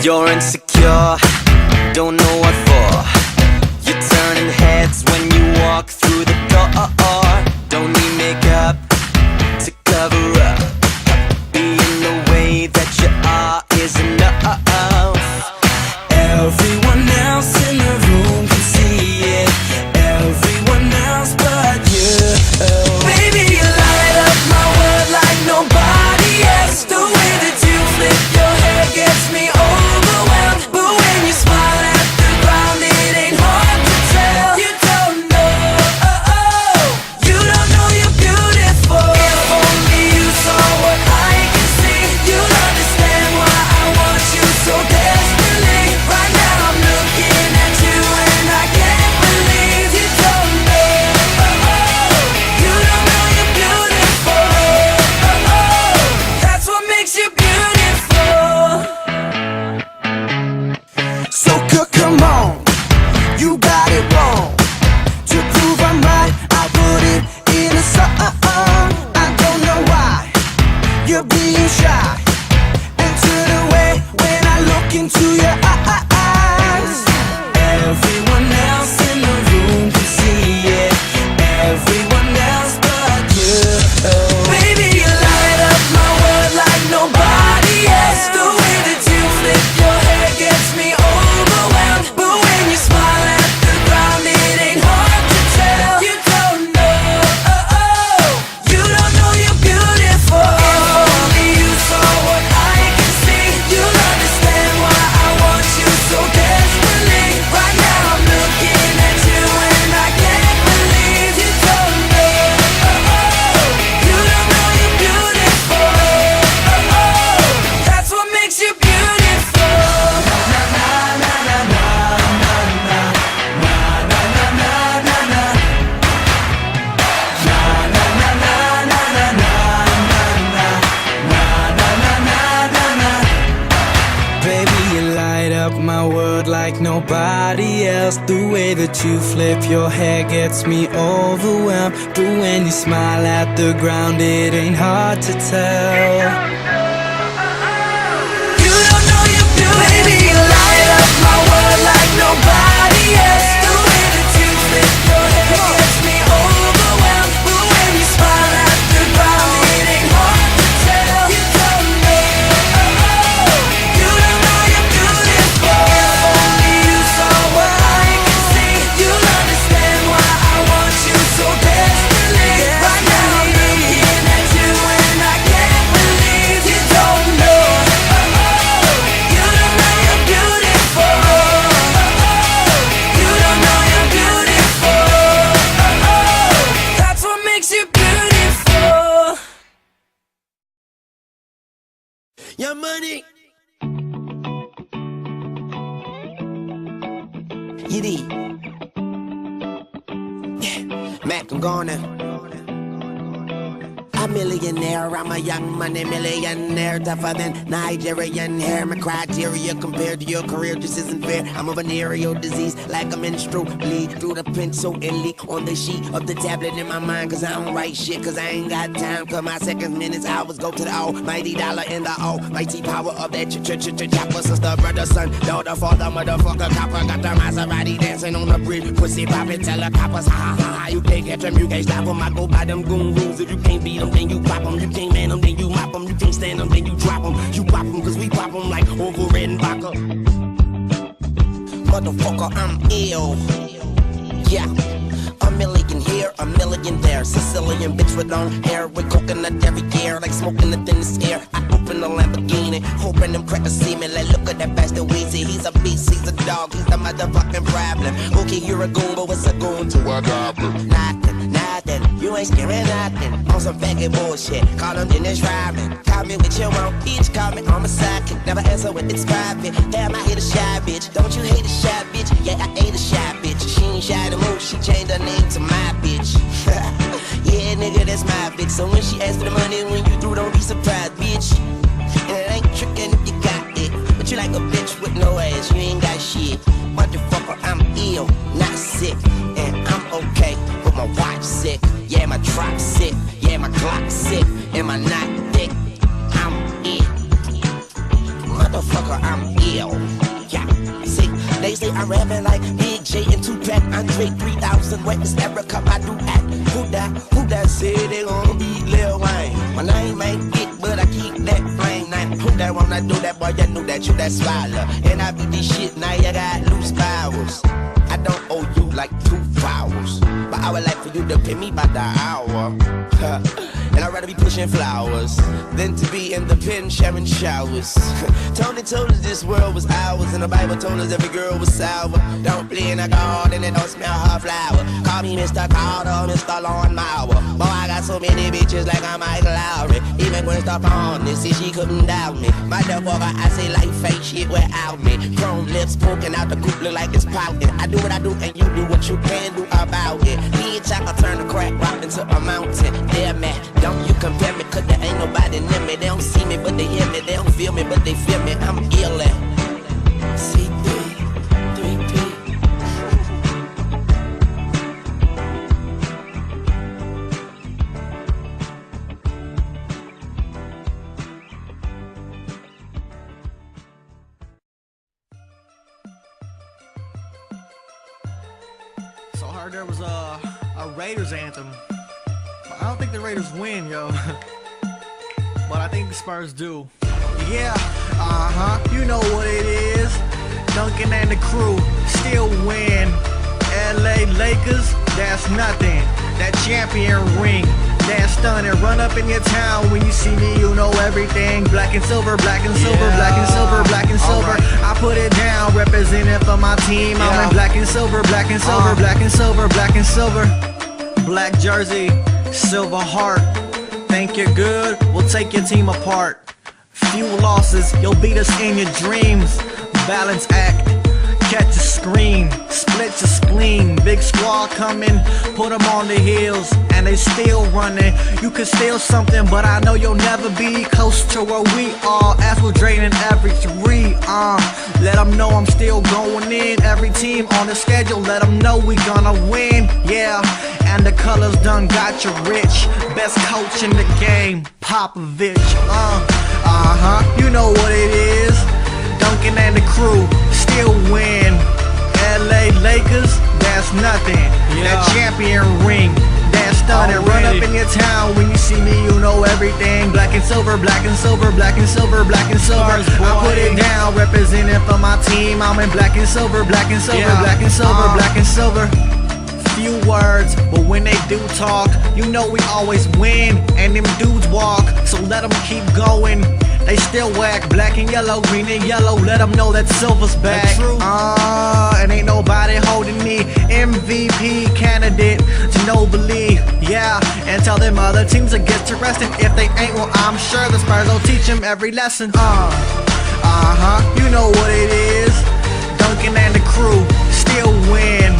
You're insecure, don't know what for. You're turning heads when you walk through the door. Don't need makeup to cover up. Being the way that you are is enough. Everyone else in the room can see it. Everyone else but you. Baby, you light up my world like nobody else. The way that you flip your hair gets me overwhelmed. But when you smile at the ground, it ain't hard to tell. You don't know, you don't know you're beautiful. If only you saw what I can see, you'll understand why I want you so desperately. Right now I'm looking at you and I can't believe you don't know, you don't know you're beautiful. That's what makes you beautiful. So come on, you got it wrong. To prove I'm right, I put it in a song. I don't know why you're being shy and turn away when I look into your eyes. Everyone else in the room can see it. Everyone else but you. Baby, you light up my world like nobody else. The way that you flip your hair gets me overwhelmed. But when you smile at the ground, it ain't hard to tell. You don't know, you don't know you're beautiful. If only you saw what I can see, you'll understand why I want you so desperately. Right now I'm looking at you and I can't believe you don't know, you don't know you're beautiful. That's what makes you beautiful. Baby, you light up my world like nobody else. The way that you flip your hair gets me overwhelmed. But when you smile at the ground, it ain't hard to tell. You don't know you're beautiful. Baby, you light up my world like nobody else. The way that you flip your hair gets me overwhelmed. But when you smile at the ground, it ain't hard to tell. You don't know, you don't know you're beautiful. If only you saw what I can see, you'll understand why I want you so desperately. Right now I'm looking at you and I can't believe you don't know, you don't know you're beautiful. You don't know you're beautiful. That's what makes you beautiful. Your money. You need. Yeah, Mac, I'm going now. A millionaire, I'm a young money millionaire, tougher than Nigerian hair. My criteria compared to your career just isn't fair. I'm a venereal disease, like a menstrual bleed through the pencil and leak on the sheet of the tablet in my mind. Cause I don't write shit, cause I ain't got time. Cause my seconds, minutes, hours go to the almighty dollar and the almighty power of that chopper. Sister, brother, son, daughter, father, motherfucker, copper. Got the Maserati dancing on the bridge, pussy poppin', tell the coppers, ha ha ha. You can't catch them, you can't stop them. I go by them goon rules. If you can't beat them, then you pop them. You can't man them, then you mop them. You can't stand them, then you drop them. You pop them, cause we pop them like over red and vodka. Motherfucker, I'm ill. Yeah. A million here, a million there. Sicilian bitch with long hair, with coconut every year, like smoking the thinnest air. I open the Lamborghini, hoping them crackers see me. Like, look at that bastard Weezy. He's a beast, he's a dog, he's the motherfucking problem. Okay, you're a goon, but what's a goon to a goblin? Nothing, you ain't scaring nothing. On some faggot bullshit, call him Dennis Rodman. Call me with your own bitch, call me on my sidekick. Never answer when it's private. Damn, I hate a shy bitch. Don't you hate a shy bitch? Yeah, I hate a shy bitch. She ain't shy to move, she changed her name to my bitch. Yeah, nigga, that's my bitch. So when she asks for the money, when you through, don't be surprised, bitch. And it ain't trickin' if you got it, but you like a bitch with no ass, you ain't got shit. Motherfucker, I'm ill, not sick, and I'm okay, but my watch sick. Yeah, my drop sick, yeah, my clock sick, and my not thick. I'm it. motherfucker, I'm ill. Yeah, see, they say I'm rapping like Big J and Tupac, Andre 3000, Witness Erica, I do act. Who that say they gon' beat Lil Wayne? My name ain't it, but I keep that flame name. Who that wanna do that, boy, you knew that you that swallow. And I beat this shit, now you got loose powers. I don't owe you like 2 hours, but I would like for you to pay me by the hour. And I'd rather be pushing flowers than to be in the pen sharing showers. Tony told us this world was ours, and the Bible told us every girl was sour. Don't play in a garden and don't smell her flower. Call me Mr. Carter, Mr. Lawn Mower. Boy, I got so many bitches like I'm Mike Lowry. Even when stuff on this, see she couldn't doubt me. My motherfucker, I say life fake shit without me. Chrome lips poking out the coop look like it's pouting. I do what I do and you do what you can do about it. Bitch, I can turn the crack rock into a mountain. Damn man, don't you compare me, cause there ain't nobody near me. They don't see me, but they hear me. They don't feel me, but they feel me. I'm ill at C3, 3P. So I heard there was a Raiders anthem. I don't think the Raiders win, yo. But I think the Spurs do. Yeah, you know what it is. Duncan and the crew still win. LA Lakers, that's nothing. That champion ring, that's stunning. Run up in your town when you see me, you know everything. Black and silver, black and silver, black and silver, black and silver. I put it down, representing for my team. I'm in black and silver, black and silver, black and silver, black and silver. Black jersey, silver heart. Think you're good? We'll take your team apart. Few losses, you'll beat us in your dreams. Balance act, catch a screen, split your spleen. Big squad coming, put them on the heels, and they still running. You could steal something, but I know you'll never be close to where we are. As we're draining every 3, let them know I'm still going in. Every team on the schedule, let them know we gonna win. Yeah, and the colors done got you rich. Best coach in the game, Popovich. You know what it is. Duncan and the crew still win. LA Lakers, that's nothing. That champion ring, that's stunning. Run up in your town when you see me, you know everything. Black and silver, black and silver, black and silver, black and silver. I put it down, representing for my team. I'm in black and silver, black and silver, black and silver, black and silver. Few words, but when they do talk, you know we always win. And them dudes walk, so let them keep going. They still whack, black and yellow, green and yellow. Let them know that silver's back. And ain't nobody holding me. MVP candidate, Ginobili. Yeah, and tell them other teams to get to resting. If they ain't, well, I'm sure the Spurs will teach them every lesson. You know what it is. Duncan and the crew still win.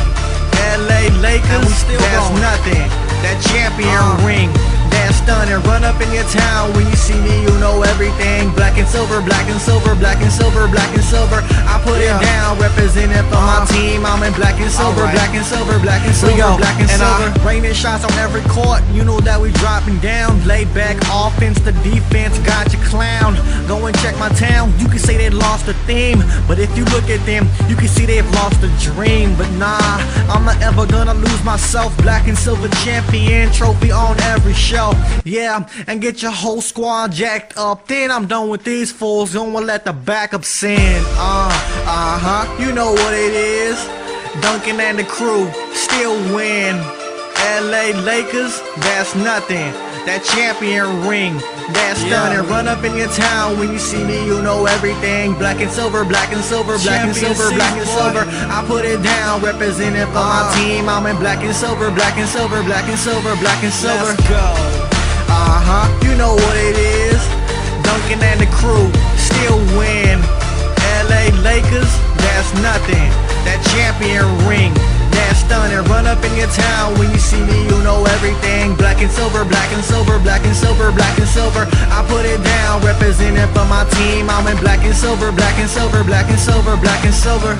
LA Lakers, that's nothing. That champion ring, that's stunning. Run up in your town when you see me, you know everything. Black and silver, black and silver, black and silver, black and silver. I put it down, representing for my team. I'm in black and silver, black and silver, black and silver, black and silver. Raining shots on every court, you know that we dropping down. Laid back offense, the defense got you clown. Go and check my town, you can say they lost the theme, but if you look at them, you can see they've lost the dream. But nah, I'm not ever gonna lose myself. Black and silver champion, trophy on every show. Yeah, and get your whole squad jacked up. Then I'm done with these fools, gonna let the backup sing. You know what it is. Duncan and the crew still win. LA Lakers, that's nothing. That champion ring, that's stunning. Run up in your town when you see me, you know everything. Black and silver, black and silver, black and silver, black and silver. I put it down, representing for my team. I'm in black and silver, black and silver, black and silver, black and silver. Let's go. You know what it is. Duncan and the crew still win. LA Lakers, that's nothing. That champion ring, that's stunning. Run up in your town when you see me, you know everything. Black and silver, black and silver, black and silver, black and silver. I put it down, representing for my team. I'm in black and silver, black and silver, black and silver, black and silver.